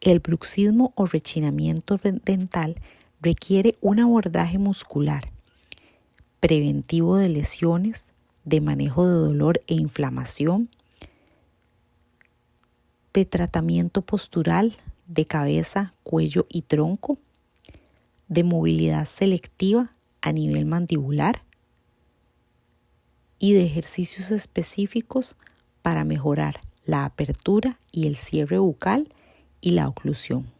El bruxismo o rechinamiento dental requiere un abordaje muscular, preventivo de lesiones, de manejo de dolor e inflamación, de tratamiento postural de cabeza, cuello y tronco, de movilidad selectiva a nivel mandibular y de ejercicios específicos para mejorar la apertura y el cierre bucal y la oclusión.